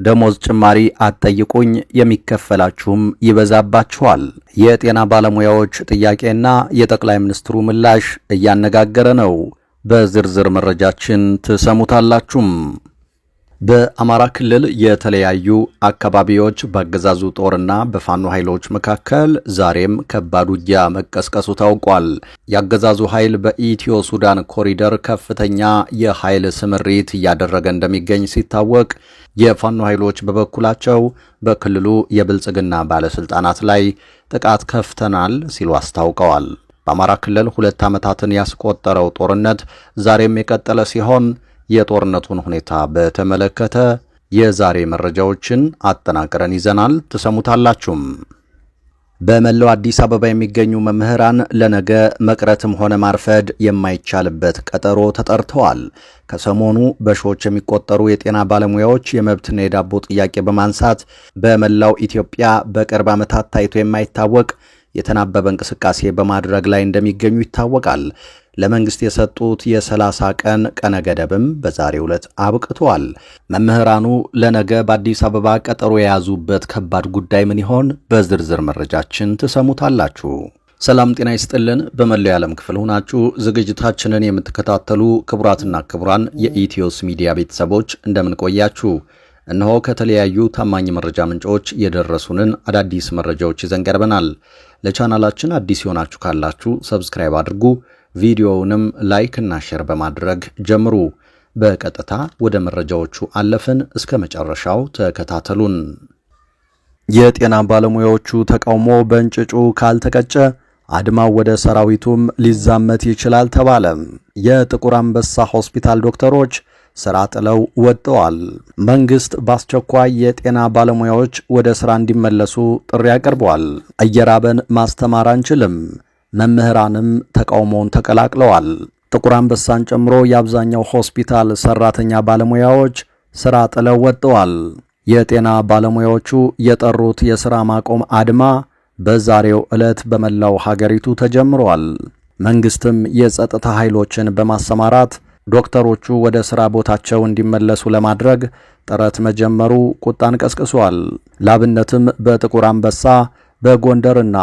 ደሞዝ ጭማሪ አትጠይቁኝ፣ የሚከፈላችሁም ይበዛባችኋል። የጤና ባለሙያዎች ጥያቄና የጠቅላይ ሚኒስትሩ ምላሽ እያነጋገረ ነው። በዝርዝር መረጃችን ትሰሙታላችሁም። በአማራ ክልል የተለያዩ አካባቢዎች በአገዛዙ ጦርና በፋኖ ኃይሎች መካከል ዛሬም ከባድ ውጊያ መቀስቀሱ ታውቋል። የአገዛዙ ኃይል በኢትዮ ሱዳን ኮሪደር ከፍተኛ የኃይል ስምሪት እያደረገ እንደሚገኝ ሲታወቅ፣ የፋኖ ኃይሎች በበኩላቸው በክልሉ የብልጽግና ባለስልጣናት ላይ ጥቃት ከፍተናል ሲሉ አስታውቀዋል። በአማራ ክልል 2 ዓመታትን ያስቆጠረው ጦርነት ዛሬም የቀጠለ ሲሆን የጦርነቱን ሁኔታ በተመለከተ የዛሬ መረጃዎችን አጠናቅረን ይዘናል፣ ትሰሙታላችሁም። በመላው አዲስ አበባ የሚገኙ መምህራን ለነገ መቅረትም ሆነ ማርፈድ የማይቻልበት ቀጠሮ ተጠርተዋል። ከሰሞኑ በሺዎች የሚቆጠሩ የጤና ባለሙያዎች የመብትና የዳቦ ጥያቄ በማንሳት በመላው ኢትዮጵያ በቅርብ ዓመታት ታይቶ የማይታወቅ የተናበበ እንቅስቃሴ በማድረግ ላይ እንደሚገኙ ይታወቃል። ለመንግስት የሰጡት የ30 ቀን ቀነ ገደብም በዛሬው ዕለት አብቅቷል። መምህራኑ ለነገ በአዲስ አበባ ቀጠሮ የያዙበት ከባድ ጉዳይ ምን ይሆን? በዝርዝር መረጃችን ትሰሙታላችሁ። ሰላም ጤና ይስጥልን። በመላው የዓለም ክፍል ሆናችሁ ዝግጅታችንን የምትከታተሉ ክቡራትና ክቡራን የኢትዮስ ሚዲያ ቤተሰቦች እንደምን ቆያችሁ? እነሆ ከተለያዩ ታማኝ መረጃ ምንጮች የደረሱንን አዳዲስ መረጃዎች ይዘን ቀርበናል። ለቻናላችን አዲስ የሆናችሁ ካላችሁ ሰብስክራይብ አድርጉ። ቪዲዮውንም ላይክ እና ሼር በማድረግ ጀምሩ። በቀጥታ ወደ መረጃዎቹ አለፍን። እስከ መጨረሻው ተከታተሉን። የጤና ባለሙያዎቹ ተቃውሞ በእንጭጩ ካልተቀጨ አድማው ወደ ሰራዊቱም ሊዛመት ይችላል ተባለ። የጥቁር አንበሳ ሆስፒታል ዶክተሮች ስራ ጥለው ወጥተዋል። መንግስት በአስቸኳይ የጤና ባለሙያዎች ወደ ስራ እንዲመለሱ ጥሪ አቅርበዋል። እየራበን ማስተማር አንችልም፣ መምህራንም ተቃውሞውን ተቀላቅለዋል። ጥቁር አንበሳን ጨምሮ የአብዛኛው ሆስፒታል ሰራተኛ ባለሙያዎች ስራ ጥለው ወጥተዋል። የጤና ባለሙያዎቹ የጠሩት የሥራ ማቆም አድማ በዛሬው ዕለት በመላው ሀገሪቱ ተጀምሯል። መንግስትም የጸጥታ ኃይሎችን በማሰማራት ዶክተሮቹ ወደ ሥራ ቦታቸው እንዲመለሱ ለማድረግ ጥረት መጀመሩ ቁጣን ቀስቅሷል። ላብነትም በጥቁር አንበሳ፣ በጎንደርና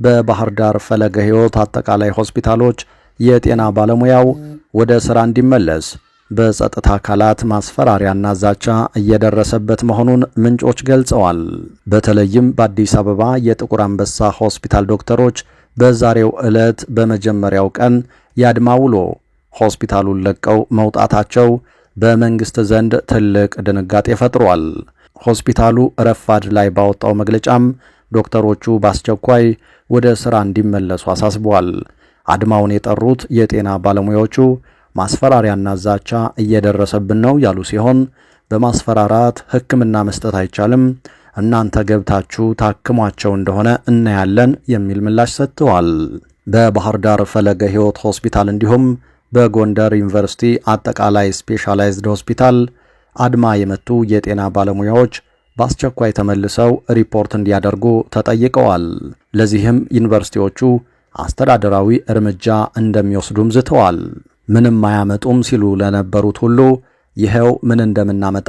በባህር ዳር ፈለገ ሕይወት አጠቃላይ ሆስፒታሎች የጤና ባለሙያው ወደ ሥራ እንዲመለስ በጸጥታ አካላት ማስፈራሪያና ዛቻ እየደረሰበት መሆኑን ምንጮች ገልጸዋል። በተለይም በአዲስ አበባ የጥቁር አንበሳ ሆስፒታል ዶክተሮች በዛሬው ዕለት በመጀመሪያው ቀን የአድማ ውሎ ሆስፒታሉን ለቀው መውጣታቸው በመንግስት ዘንድ ትልቅ ድንጋጤ ፈጥሯል። ሆስፒታሉ ረፋድ ላይ ባወጣው መግለጫም ዶክተሮቹ በአስቸኳይ ወደ ሥራ እንዲመለሱ አሳስበዋል። አድማውን የጠሩት የጤና ባለሙያዎቹ ማስፈራሪያና ዛቻ እየደረሰብን ነው ያሉ ሲሆን በማስፈራራት ሕክምና መስጠት አይቻልም፣ እናንተ ገብታችሁ ታክሟቸው እንደሆነ እናያለን የሚል ምላሽ ሰጥተዋል። በባህር ዳር ፈለገ ሕይወት ሆስፒታል እንዲሁም በጎንደር ዩኒቨርሲቲ አጠቃላይ ስፔሻላይዝድ ሆስፒታል አድማ የመቱ የጤና ባለሙያዎች በአስቸኳይ ተመልሰው ሪፖርት እንዲያደርጉ ተጠይቀዋል። ለዚህም ዩኒቨርሲቲዎቹ አስተዳደራዊ እርምጃ እንደሚወስዱም ዝተዋል። ምንም አያመጡም ሲሉ ለነበሩት ሁሉ ይሄው ምን እንደምናመጣ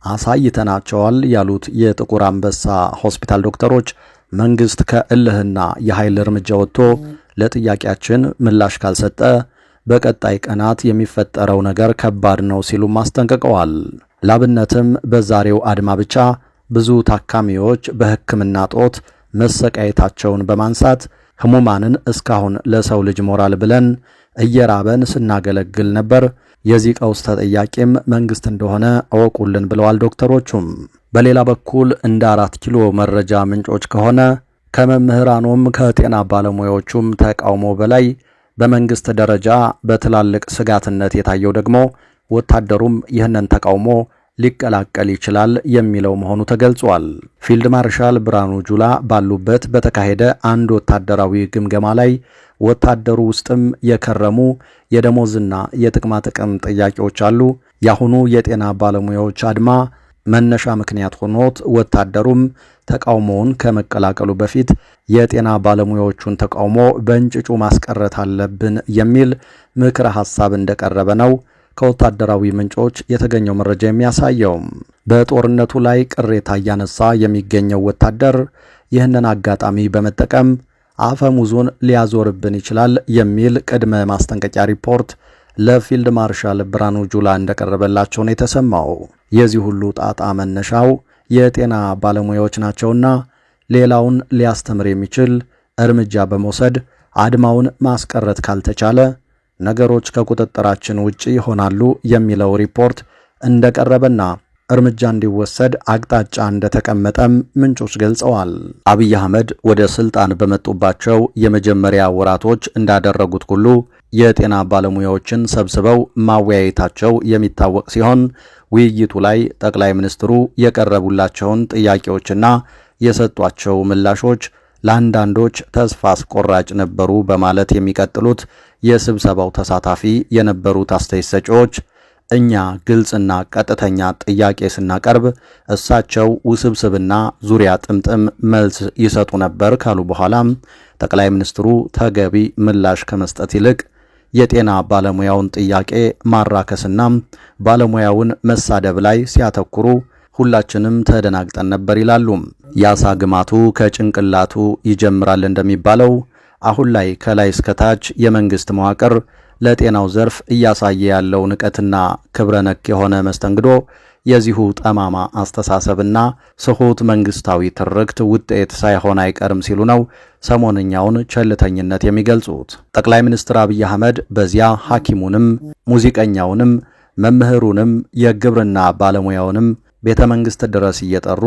አሳይተናቸዋል ያሉት የጥቁር አንበሳ ሆስፒታል ዶክተሮች መንግስት ከእልህና የኃይል እርምጃ ወጥቶ ለጥያቄያችን ምላሽ ካልሰጠ በቀጣይ ቀናት የሚፈጠረው ነገር ከባድ ነው ሲሉም አስጠንቅቀዋል። ላብነትም በዛሬው አድማ ብቻ ብዙ ታካሚዎች በሕክምና ጦት መሰቃየታቸውን በማንሳት ህሙማንን እስካሁን ለሰው ልጅ ሞራል ብለን እየራበን ስናገለግል ነበር፣ የዚህ ቀውስ ተጠያቂም መንግስት እንደሆነ አወቁልን ብለዋል ዶክተሮቹም። በሌላ በኩል እንደ 4 ኪሎ መረጃ ምንጮች ከሆነ ከመምህራኑም ከጤና ባለሙያዎቹም ተቃውሞ በላይ በመንግስት ደረጃ በትላልቅ ስጋትነት የታየው ደግሞ ወታደሩም ይህንን ተቃውሞ ሊቀላቀል ይችላል የሚለው መሆኑ ተገልጿል። ፊልድ ማርሻል ብርሃኑ ጁላ ባሉበት በተካሄደ አንድ ወታደራዊ ግምገማ ላይ ወታደሩ ውስጥም የከረሙ የደሞዝና የጥቅማ ጥቅም ጥያቄዎች አሉ። ያሁኑ የጤና ባለሙያዎች አድማ መነሻ ምክንያት ሆኖት ወታደሩም ተቃውሞውን ከመቀላቀሉ በፊት የጤና ባለሙያዎቹን ተቃውሞ በእንጭጩ ማስቀረት አለብን የሚል ምክረ ሐሳብ እንደቀረበ ነው ከወታደራዊ ምንጮች የተገኘው መረጃ የሚያሳየው። በጦርነቱ ላይ ቅሬታ እያነሳ የሚገኘው ወታደር ይህንን አጋጣሚ በመጠቀም አፈሙዙን ሊያዞርብን ይችላል የሚል ቅድመ ማስጠንቀቂያ ሪፖርት ለፊልድ ማርሻል ብርሃኑ ጁላ እንደቀረበላቸው ነው የተሰማው። የዚህ ሁሉ ጣጣ መነሻው የጤና ባለሙያዎች ናቸውና ሌላውን ሊያስተምር የሚችል እርምጃ በመውሰድ አድማውን ማስቀረት ካልተቻለ ነገሮች ከቁጥጥራችን ውጪ ይሆናሉ የሚለው ሪፖርት እንደቀረበና እርምጃ እንዲወሰድ አቅጣጫ እንደተቀመጠም ምንጮች ገልጸዋል። አብይ አህመድ ወደ ስልጣን በመጡባቸው የመጀመሪያ ወራቶች እንዳደረጉት ሁሉ የጤና ባለሙያዎችን ሰብስበው ማወያየታቸው የሚታወቅ ሲሆን ውይይቱ ላይ ጠቅላይ ሚኒስትሩ የቀረቡላቸውን ጥያቄዎችና የሰጧቸው ምላሾች ለአንዳንዶች ተስፋ አስቆራጭ ነበሩ በማለት የሚቀጥሉት የስብሰባው ተሳታፊ የነበሩት አስተያየት ሰጪዎች እኛ ግልጽና ቀጥተኛ ጥያቄ ስናቀርብ እሳቸው ውስብስብና ዙሪያ ጥምጥም መልስ ይሰጡ ነበር ካሉ በኋላም ጠቅላይ ሚኒስትሩ ተገቢ ምላሽ ከመስጠት ይልቅ የጤና ባለሙያውን ጥያቄ ማራከስና ባለሙያውን መሳደብ ላይ ሲያተኩሩ ሁላችንም ተደናግጠን ነበር ይላሉ። የአሳ ግማቱ ከጭንቅላቱ ይጀምራል እንደሚባለው አሁን ላይ ከላይ እስከታች የመንግስት መዋቅር ለጤናው ዘርፍ እያሳየ ያለው ንቀትና ክብረ ነክ የሆነ መስተንግዶ የዚሁ ጠማማ አስተሳሰብና ስሁት መንግስታዊ ትርክት ውጤት ሳይሆን አይቀርም ሲሉ ነው ሰሞንኛውን ቸልተኝነት የሚገልጹት። ጠቅላይ ሚኒስትር አብይ አህመድ በዚያ ሐኪሙንም ሙዚቀኛውንም መምህሩንም የግብርና ባለሙያውንም ቤተ መንግስት ድረስ እየጠሩ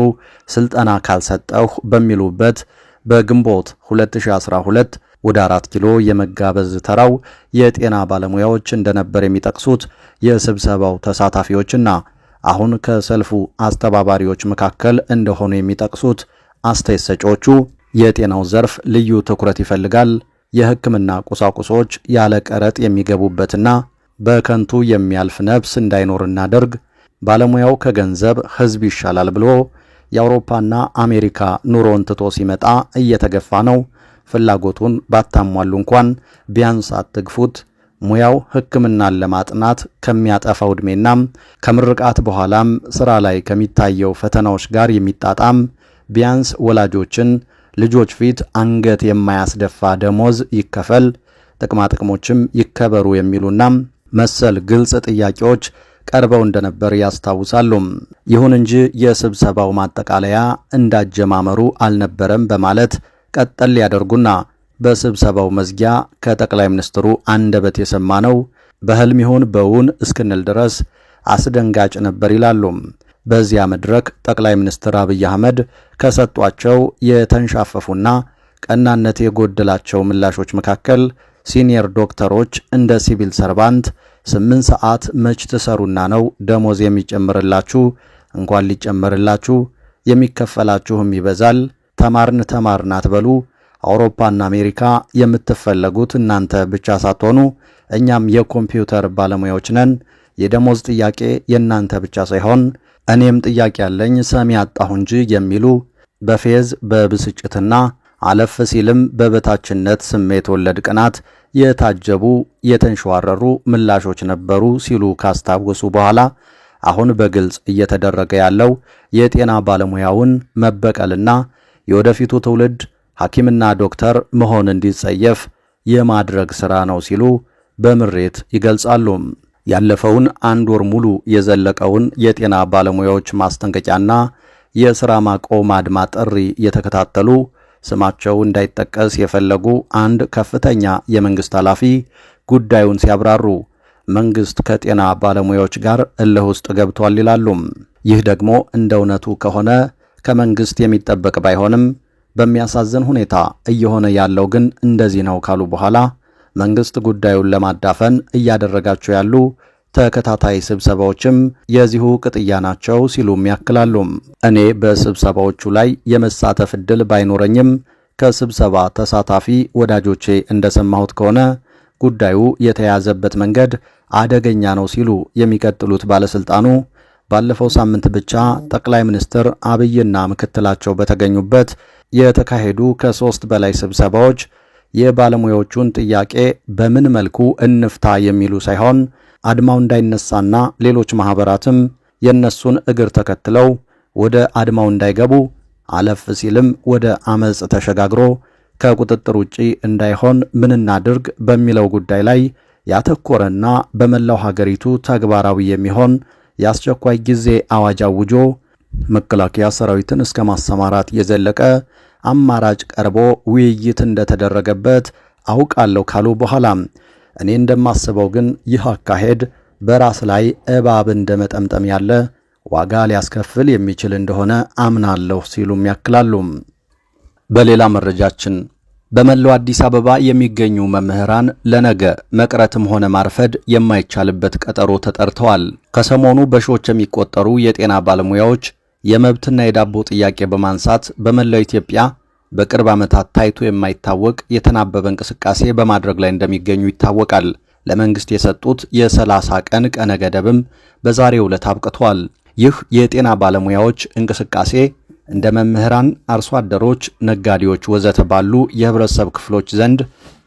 ስልጠና ካልሰጠሁ በሚሉበት በግንቦት 2012 ወደ 4 ኪሎ የመጋበዝ ተራው የጤና ባለሙያዎች እንደነበር የሚጠቅሱት የስብሰባው ተሳታፊዎችና አሁን ከሰልፉ አስተባባሪዎች መካከል እንደሆኑ የሚጠቅሱት አስተያየት ሰጪዎቹ የጤናው ዘርፍ ልዩ ትኩረት ይፈልጋል፣ የሕክምና ቁሳቁሶች ያለ ቀረጥ የሚገቡበትና በከንቱ የሚያልፍ ነፍስ እንዳይኖር እናደርግ፣ ባለሙያው ከገንዘብ ሕዝብ ይሻላል ብሎ የአውሮፓና አሜሪካ ኑሮን ትቶ ሲመጣ እየተገፋ ነው። ፍላጎቱን ባታሟሉ እንኳን ቢያንስ አትግፉት። ሙያው ሕክምናን ለማጥናት ከሚያጠፋው ዕድሜና ከምርቃት በኋላም ስራ ላይ ከሚታየው ፈተናዎች ጋር የሚጣጣም ቢያንስ ወላጆችን ልጆች ፊት አንገት የማያስደፋ ደሞዝ ይከፈል፣ ጥቅማጥቅሞችም ይከበሩ የሚሉና መሰል ግልጽ ጥያቄዎች ቀርበው እንደነበር ያስታውሳሉ። ይሁን እንጂ የስብሰባው ማጠቃለያ እንዳጀማመሩ አልነበረም በማለት ቀጠል ያደርጉና በስብሰባው መዝጊያ ከጠቅላይ ሚኒስትሩ አንደበት የሰማነው በህልም ይሁን በውን እስክንል ድረስ አስደንጋጭ ነበር ይላሉ። በዚያ መድረክ ጠቅላይ ሚኒስትር አብይ አህመድ ከሰጧቸው የተንሻፈፉና ቀናነት የጎደላቸው ምላሾች መካከል ሲኒየር ዶክተሮች እንደ ሲቪል ሰርቫንት 8 ሰዓት መች ትሰሩና ነው ደሞዝ የሚጨምርላችሁ? እንኳን ሊጨምርላችሁ የሚከፈላችሁም ይበዛል። ተማርን አትበሉ። አውሮፓና አሜሪካ የምትፈለጉት እናንተ ብቻ ሳትሆኑ እኛም የኮምፒውተር ባለሙያዎች ነን። የደሞዝ ጥያቄ የእናንተ ብቻ ሳይሆን እኔም ጥያቄ ያለኝ ሰሚ አጣሁ እንጂ የሚሉ በፌዝ በብስጭትና አለፍ ሲልም በበታችነት ስሜት ወለድ ቅናት የታጀቡ የተንሸዋረሩ ምላሾች ነበሩ ሲሉ ካስታወሱ በኋላ አሁን በግልጽ እየተደረገ ያለው የጤና ባለሙያውን መበቀልና የወደፊቱ ትውልድ ሐኪምና ዶክተር መሆን እንዲጸየፍ የማድረግ ሥራ ነው ሲሉ በምሬት ይገልጻሉ። ያለፈውን 1 ወር ሙሉ የዘለቀውን የጤና ባለሙያዎች ማስጠንቀቂያና የሥራ ማቆም አድማ ጥሪ የተከታተሉ ስማቸው እንዳይጠቀስ የፈለጉ አንድ ከፍተኛ የመንግስት ኃላፊ ጉዳዩን ሲያብራሩ መንግስት ከጤና ባለሙያዎች ጋር እልህ ውስጥ ገብቷል ይላሉ። ይህ ደግሞ እንደ እውነቱ ከሆነ ከመንግስት የሚጠበቅ ባይሆንም በሚያሳዝን ሁኔታ እየሆነ ያለው ግን እንደዚህ ነው ካሉ በኋላ መንግስት ጉዳዩን ለማዳፈን እያደረጋቸው ያሉ ተከታታይ ስብሰባዎችም የዚሁ ቅጥያ ናቸው ሲሉም ያክላሉ። እኔ በስብሰባዎቹ ላይ የመሳተፍ ዕድል ባይኖረኝም ከስብሰባ ተሳታፊ ወዳጆቼ እንደሰማሁት ከሆነ ጉዳዩ የተያዘበት መንገድ አደገኛ ነው ሲሉ የሚቀጥሉት ባለስልጣኑ ባለፈው ሳምንት ብቻ ጠቅላይ ሚኒስትር አብይና ምክትላቸው በተገኙበት የተካሄዱ ከ3 በላይ ስብሰባዎች የባለሙያዎቹን ጥያቄ በምን መልኩ እንፍታ የሚሉ ሳይሆን አድማው እንዳይነሳና ሌሎች ማህበራትም የነሱን እግር ተከትለው ወደ አድማው እንዳይገቡ አለፍ ሲልም ወደ አመጽ ተሸጋግሮ ከቁጥጥር ውጪ እንዳይሆን ምን እናድርግ በሚለው ጉዳይ ላይ ያተኮረና በመላው ሀገሪቱ ተግባራዊ የሚሆን የአስቸኳይ ጊዜ አዋጅ አውጆ መከላከያ ሰራዊትን እስከ ማሰማራት የዘለቀ አማራጭ ቀርቦ ውይይት እንደተደረገበት አውቃለሁ ካሉ በኋላ እኔ እንደማስበው ግን ይህ አካሄድ በራስ ላይ እባብ እንደመጠምጠም ያለ ዋጋ ሊያስከፍል የሚችል እንደሆነ አምናለሁ ሲሉም ያክላሉ። በሌላ መረጃችን በመላው አዲስ አበባ የሚገኙ መምህራን ለነገ መቅረትም ሆነ ማርፈድ የማይቻልበት ቀጠሮ ተጠርተዋል። ከሰሞኑ በሺዎች የሚቆጠሩ የጤና ባለሙያዎች የመብትና የዳቦ ጥያቄ በማንሳት በመላው ኢትዮጵያ በቅርብ ዓመታት ታይቶ የማይታወቅ የተናበበ እንቅስቃሴ በማድረግ ላይ እንደሚገኙ ይታወቃል። ለመንግስት የሰጡት የ30 ቀን ቀነ ገደብም በዛሬው ዕለት አብቅቷል። ይህ የጤና ባለሙያዎች እንቅስቃሴ እንደ መምህራን፣ አርሶ አደሮች፣ ነጋዴዎች ወዘተ ባሉ የህብረተሰብ ክፍሎች ዘንድ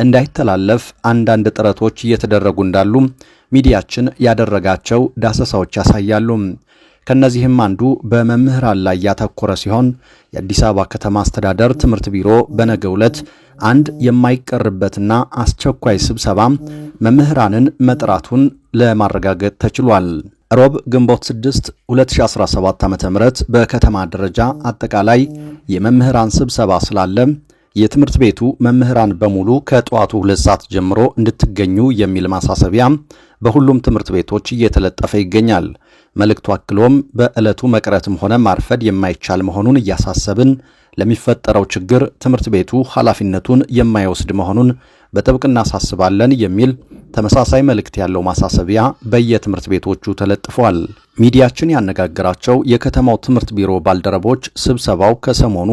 እንዳይተላለፍ አንዳንድ ጥረቶች እየተደረጉ እንዳሉ ሚዲያችን ያደረጋቸው ዳሰሳዎች ያሳያሉ። ከነዚህም አንዱ በመምህራን ላይ ያተኮረ ሲሆን የአዲስ አበባ ከተማ አስተዳደር ትምህርት ቢሮ በነገው ዕለት አንድ የማይቀርበትና አስቸኳይ ስብሰባ መምህራንን መጥራቱን ለማረጋገጥ ተችሏል። ሮብ ግንቦት 6 2017 ዓ.ም በከተማ ደረጃ አጠቃላይ የመምህራን ስብሰባ ስላለ የትምህርት ቤቱ መምህራን በሙሉ ከጠዋቱ 2 ሰዓት ጀምሮ እንድትገኙ የሚል ማሳሰቢያ በሁሉም ትምህርት ቤቶች እየተለጠፈ ይገኛል። መልእክቱ አክሎም በዕለቱ መቅረትም ሆነ ማርፈድ የማይቻል መሆኑን እያሳሰብን ለሚፈጠረው ችግር ትምህርት ቤቱ ኃላፊነቱን የማይወስድ መሆኑን በጥብቅ እናሳስባለን የሚል ተመሳሳይ መልእክት ያለው ማሳሰቢያ በየትምህርት ቤቶቹ ተለጥፏል። ሚዲያችን ያነጋገራቸው የከተማው ትምህርት ቢሮ ባልደረቦች ስብሰባው ከሰሞኑ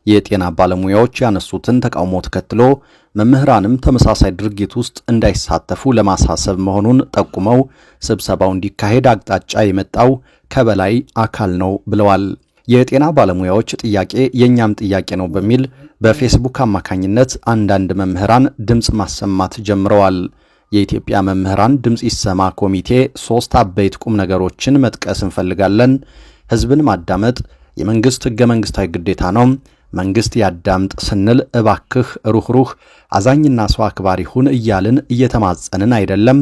የጤና ባለሙያዎች ያነሱትን ተቃውሞ ተከትሎ መምህራንም ተመሳሳይ ድርጊት ውስጥ እንዳይሳተፉ ለማሳሰብ መሆኑን ጠቁመው ስብሰባው እንዲካሄድ አቅጣጫ የመጣው ከበላይ አካል ነው ብለዋል። የጤና ባለሙያዎች ጥያቄ የኛም ጥያቄ ነው በሚል በፌስቡክ አማካኝነት አንዳንድ መምህራን ድምጽ ማሰማት ጀምረዋል። የኢትዮጵያ መምህራን ድምጽ ይሰማ ኮሚቴ 3 አበይት ቁም ነገሮችን መጥቀስ እንፈልጋለን። ህዝብን ማዳመጥ የመንግስት ህገ መንግስታዊ ግዴታ ነው። መንግስት ያዳምጥ ስንል እባክህ ሩህሩህ አዛኝና ሰው አክባሪ ሁን እያልን እየተማጸንን አይደለም።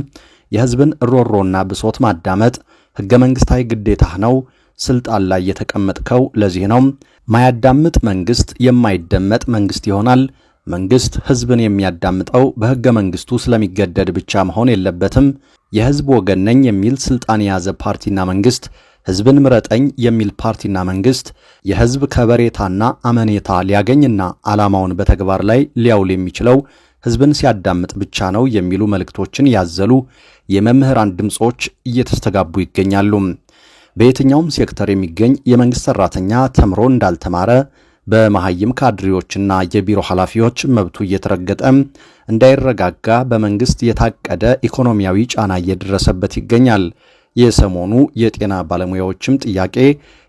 የህዝብን ሮሮና ብሶት ማዳመጥ ህገ መንግስታዊ ግዴታ ነው። ስልጣን ላይ የተቀመጥከው ለዚህ ነው። ማያዳምጥ መንግስት የማይደመጥ መንግስት ይሆናል። መንግስት ህዝብን የሚያዳምጠው በህገ መንግስቱ ስለሚገደድ ብቻ መሆን የለበትም። የህዝብ ወገን ነኝ የሚል ስልጣን የያዘ ፓርቲና መንግስት፣ ህዝብን ምረጠኝ የሚል ፓርቲና መንግስት የህዝብ ከበሬታና አመኔታ ሊያገኝና ዓላማውን በተግባር ላይ ሊያውል የሚችለው ህዝብን ሲያዳምጥ ብቻ ነው የሚሉ መልእክቶችን ያዘሉ የመምህራን ድምጾች እየተስተጋቡ ይገኛሉ። በየትኛውም ሴክተር የሚገኝ የመንግስት ሰራተኛ ተምሮ እንዳልተማረ በመሐይም ካድሬዎችና የቢሮ ኃላፊዎች መብቱ እየተረገጠ እንዳይረጋጋ በመንግስት የታቀደ ኢኮኖሚያዊ ጫና እየደረሰበት ይገኛል። የሰሞኑ የጤና ባለሙያዎችም ጥያቄ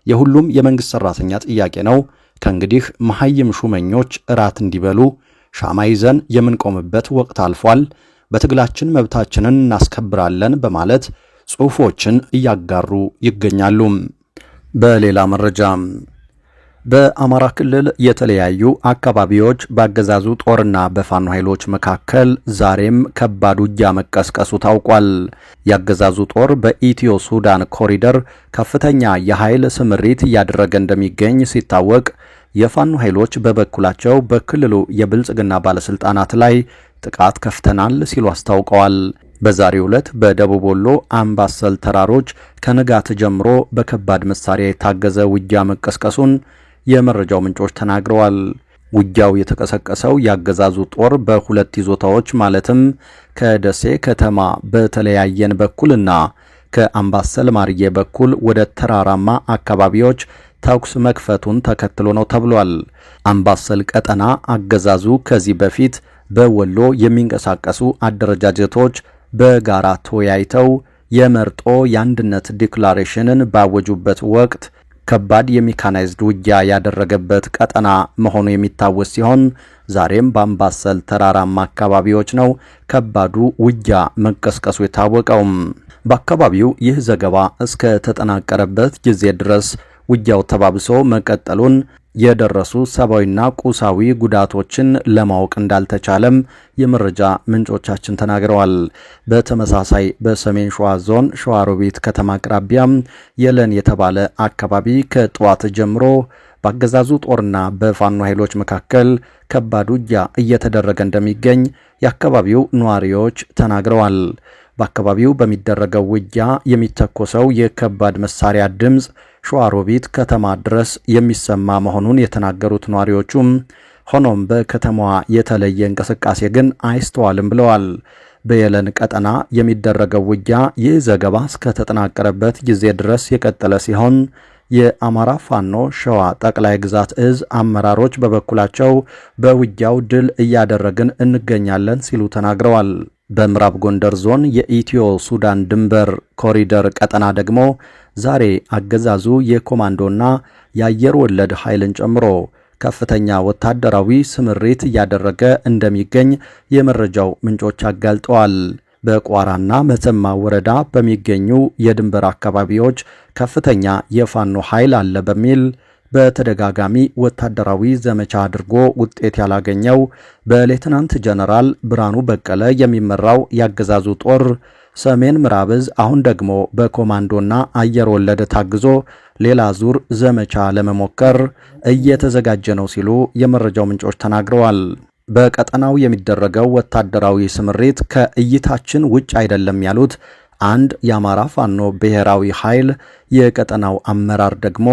የሁሉም የመንግስት ሰራተኛ ጥያቄ ነው። ከእንግዲህ መሐይም ሹመኞች እራት እንዲበሉ ሻማ ይዘን የምንቆምበት ወቅት አልፏል። በትግላችን መብታችንን እናስከብራለን በማለት ጽሑፎችን እያጋሩ ይገኛሉ። በሌላ መረጃ በአማራ ክልል የተለያዩ አካባቢዎች በአገዛዙ ጦርና በፋኖ ኃይሎች መካከል ዛሬም ከባድ ውጊያ መቀስቀሱ ታውቋል። የአገዛዙ ጦር በኢትዮ ሱዳን ኮሪደር ከፍተኛ የኃይል ስምሪት እያደረገ እንደሚገኝ ሲታወቅ፣ የፋኖ ኃይሎች በበኩላቸው በክልሉ የብልጽግና ባለስልጣናት ላይ ጥቃት ከፍተናል ሲሉ አስታውቀዋል። በዛሬው ዕለት በደቡብ ወሎ አምባሰል ተራሮች ከንጋት ጀምሮ በከባድ መሳሪያ የታገዘ ውጊያ መቀስቀሱን የመረጃው ምንጮች ተናግረዋል። ውጊያው የተቀሰቀሰው ያገዛዙ ጦር በሁለት ይዞታዎች ማለትም ከደሴ ከተማ በተለያየን በኩልና ከአምባሰል ማርዬ በኩል ወደ ተራራማ አካባቢዎች ተኩስ መክፈቱን ተከትሎ ነው ተብሏል። አምባሰል ቀጠና አገዛዙ ከዚህ በፊት በወሎ የሚንቀሳቀሱ አደረጃጀቶች በጋራ ተወያይተው የመርጦ የአንድነት ዲክላሬሽንን ባወጁበት ወቅት ከባድ የሜካናይዝድ ውጊያ ያደረገበት ቀጠና መሆኑ የሚታወስ ሲሆን ዛሬም በአምባሰል ተራራማ አካባቢዎች ነው ከባዱ ውጊያ መቀስቀሱ የታወቀው። በአካባቢው ይህ ዘገባ እስከ ተጠናቀረበት ጊዜ ድረስ ውጊያው ተባብሶ መቀጠሉን የደረሱ ሰብአዊና ቁሳዊ ጉዳቶችን ለማወቅ እንዳልተቻለም የመረጃ ምንጮቻችን ተናግረዋል። በተመሳሳይ በሰሜን ሸዋ ዞን ሸዋሮቢት ከተማ አቅራቢያ የለን የተባለ አካባቢ ከጠዋት ጀምሮ በአገዛዙ ጦርና በፋኖ ኃይሎች መካከል ከባድ ውጊያ እየተደረገ እንደሚገኝ የአካባቢው ነዋሪዎች ተናግረዋል። በአካባቢው በሚደረገው ውጊያ የሚተኮሰው የከባድ መሳሪያ ድምፅ ሸዋሮቢት ከተማ ድረስ የሚሰማ መሆኑን የተናገሩት ነዋሪዎቹም ሆኖም በከተማዋ የተለየ እንቅስቃሴ ግን አይስተዋልም ብለዋል። በየለን ቀጠና የሚደረገው ውጊያ ይህ ዘገባ እስከተጠናቀረበት ጊዜ ድረስ የቀጠለ ሲሆን የአማራ ፋኖ ሸዋ ጠቅላይ ግዛት እዝ አመራሮች በበኩላቸው በውጊያው ድል እያደረግን እንገኛለን ሲሉ ተናግረዋል። በምዕራብ ጎንደር ዞን የኢትዮ ሱዳን ድንበር ኮሪደር ቀጠና ደግሞ ዛሬ አገዛዙ የኮማንዶና የአየር ወለድ ኃይልን ጨምሮ ከፍተኛ ወታደራዊ ስምሪት እያደረገ እንደሚገኝ የመረጃው ምንጮች አጋልጠዋል። በቋራና መተማ ወረዳ በሚገኙ የድንበር አካባቢዎች ከፍተኛ የፋኖ ኃይል አለ በሚል በተደጋጋሚ ወታደራዊ ዘመቻ አድርጎ ውጤት ያላገኘው በሌተናንት ጀነራል ብርሃኑ በቀለ የሚመራው ያገዛዙ ጦር ሰሜን ምዕራብ ዕዝ አሁን ደግሞ በኮማንዶና አየር ወለድ ታግዞ ሌላ ዙር ዘመቻ ለመሞከር እየተዘጋጀ ነው ሲሉ የመረጃው ምንጮች ተናግረዋል። በቀጠናው የሚደረገው ወታደራዊ ስምሪት ከእይታችን ውጭ አይደለም ያሉት አንድ የአማራ ፋኖ ብሔራዊ ኃይል የቀጠናው አመራር ደግሞ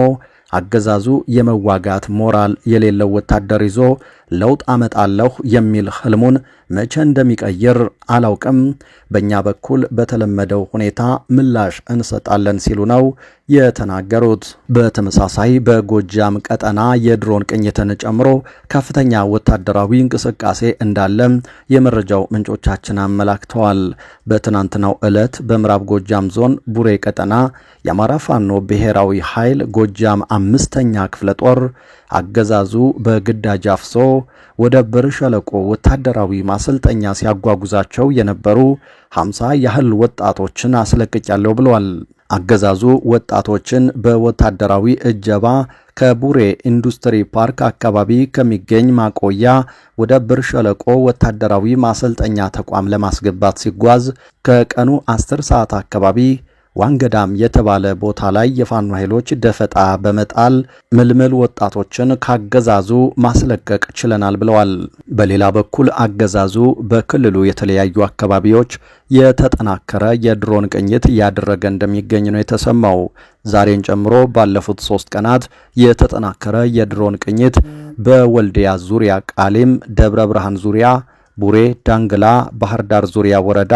አገዛዙ የመዋጋት ሞራል የሌለው ወታደር ይዞ ለውጥ አመጣለሁ የሚል ህልሙን መቼ እንደሚቀይር አላውቅም፣ በእኛ በኩል በተለመደው ሁኔታ ምላሽ እንሰጣለን ሲሉ ነው የተናገሩት። በተመሳሳይ በጎጃም ቀጠና የድሮን ቅኝትን ጨምሮ ከፍተኛ ወታደራዊ እንቅስቃሴ እንዳለ የመረጃው ምንጮቻችን አመላክተዋል። በትናንትናው ዕለት በምዕራብ ጎጃም ዞን ቡሬ ቀጠና የአማራ ፋኖ ብሔራዊ ኃይል ጎጃም 5ኛ ክፍለ ጦር አገዛዙ በግዳጅ አፍሶ ወደ ብር ሸለቆ ወታደራዊ ማሰልጠኛ ሲያጓጉዛቸው የነበሩ 50 ያህል ወጣቶችን አስለቅቄያለሁ ብለዋል። አገዛዙ ወጣቶችን በወታደራዊ እጀባ ከቡሬ ኢንዱስትሪ ፓርክ አካባቢ ከሚገኝ ማቆያ ወደ ብር ሸለቆ ወታደራዊ ማሰልጠኛ ተቋም ለማስገባት ሲጓዝ ከቀኑ 10 ሰዓት አካባቢ ዋንገዳም የተባለ ቦታ ላይ የፋኖ ኃይሎች ደፈጣ በመጣል ምልምል ወጣቶችን ካገዛዙ ማስለቀቅ ችለናል ብለዋል። በሌላ በኩል አገዛዙ በክልሉ የተለያዩ አካባቢዎች የተጠናከረ የድሮን ቅኝት እያደረገ እንደሚገኝ ነው የተሰማው። ዛሬን ጨምሮ ባለፉት 3 ቀናት የተጠናከረ የድሮን ቅኝት በወልዲያ ዙሪያ፣ ቃሊም፣ ደብረ ብርሃን ዙሪያ፣ ቡሬ፣ ዳንግላ፣ ባህር ዳር ዙሪያ ወረዳ፣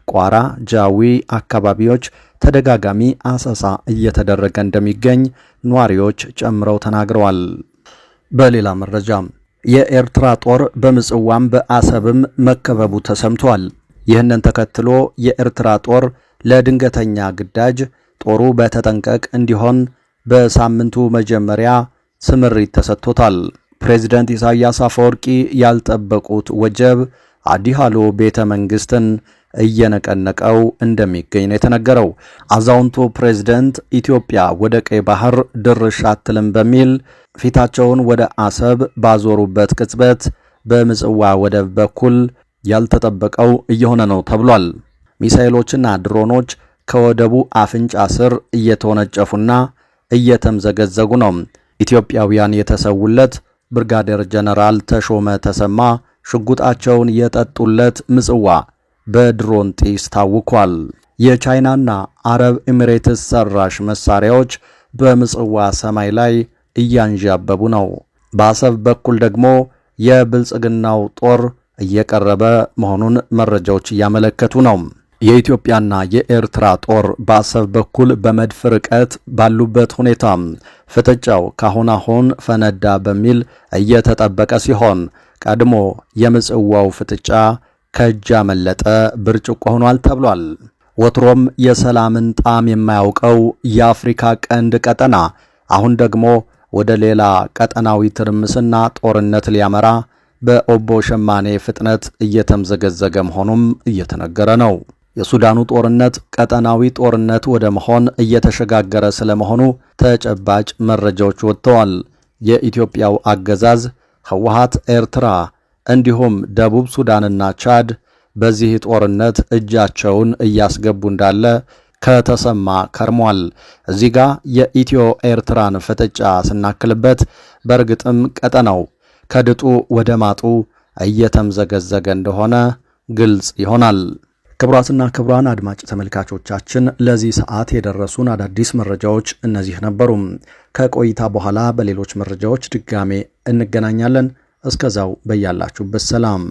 ቋራ፣ ጃዊ አካባቢዎች ተደጋጋሚ አሰሳ እየተደረገ እንደሚገኝ ነዋሪዎች ጨምረው ተናግረዋል። በሌላ መረጃ የኤርትራ ጦር በምጽዋም በአሰብም መከበቡ ተሰምቷል። ይህንን ተከትሎ የኤርትራ ጦር ለድንገተኛ ግዳጅ ጦሩ በተጠንቀቅ እንዲሆን በሳምንቱ መጀመሪያ ስምሪት ተሰጥቶታል። ፕሬዝዳንት ኢሳያስ አፈወርቂ ያልጠበቁት ወጀብ አዲሃሎ ቤተ መንግስትን እየነቀነቀው እንደሚገኝ ነው የተነገረው። አዛውንቱ ፕሬዝዳንት ኢትዮጵያ ወደ ቀይ ባህር ድርሽ አትልም በሚል ፊታቸውን ወደ አሰብ ባዞሩበት ቅጽበት በምጽዋ ወደብ በኩል ያልተጠበቀው እየሆነ ነው ተብሏል። ሚሳኤሎችና ድሮኖች ከወደቡ አፍንጫ ስር እየተወነጨፉና እየተምዘገዘጉ ነው። ኢትዮጵያውያን የተሰውለት ብርጋዴር ጀነራል ተሾመ ተሰማ ሽጉጣቸውን የጠጡለት ምጽዋ በድሮን ጢስ ታውኳል። የቻይናና አረብ ኤሚሬትስ ሰራሽ መሳሪያዎች በምጽዋ ሰማይ ላይ እያንዣበቡ ነው። በአሰብ በኩል ደግሞ የብልጽግናው ጦር እየቀረበ መሆኑን መረጃዎች እያመለከቱ ነው። የኢትዮጵያና የኤርትራ ጦር በአሰብ በኩል በመድፍ ርቀት ባሉበት ሁኔታ ፍጥጫው ካሁን አሁን ፈነዳ በሚል እየተጠበቀ ሲሆን ቀድሞ የምጽዋው ፍጥጫ ከእጅ ያመለጠ ብርጭቆ ሆኗል ተብሏል። ወትሮም የሰላምን ጣዕም የማያውቀው የአፍሪካ ቀንድ ቀጠና አሁን ደግሞ ወደ ሌላ ቀጠናዊ ትርምስና ጦርነት ሊያመራ በኦቦ ሸማኔ ፍጥነት እየተምዘገዘገ መሆኑም እየተነገረ ነው። የሱዳኑ ጦርነት ቀጠናዊ ጦርነት ወደ መሆን እየተሸጋገረ ስለመሆኑ ተጨባጭ መረጃዎች ወጥተዋል። የኢትዮጵያው አገዛዝ ህወሓት፣ ኤርትራ እንዲሁም ደቡብ ሱዳንና ቻድ በዚህ ጦርነት እጃቸውን እያስገቡ እንዳለ ከተሰማ ከርሟል። እዚህ ጋር የኢትዮ ኤርትራን ፍጥጫ ስናክልበት በእርግጥም ቀጠናው ከድጡ ወደ ማጡ እየተምዘገዘገ እንደሆነ ግልጽ ይሆናል። ክቡራትና ክቡራን አድማጭ ተመልካቾቻችን ለዚህ ሰዓት የደረሱን አዳዲስ መረጃዎች እነዚህ ነበሩ። ከቆይታ በኋላ በሌሎች መረጃዎች ድጋሜ እንገናኛለን። እስከዛው በያላችሁበት ሰላም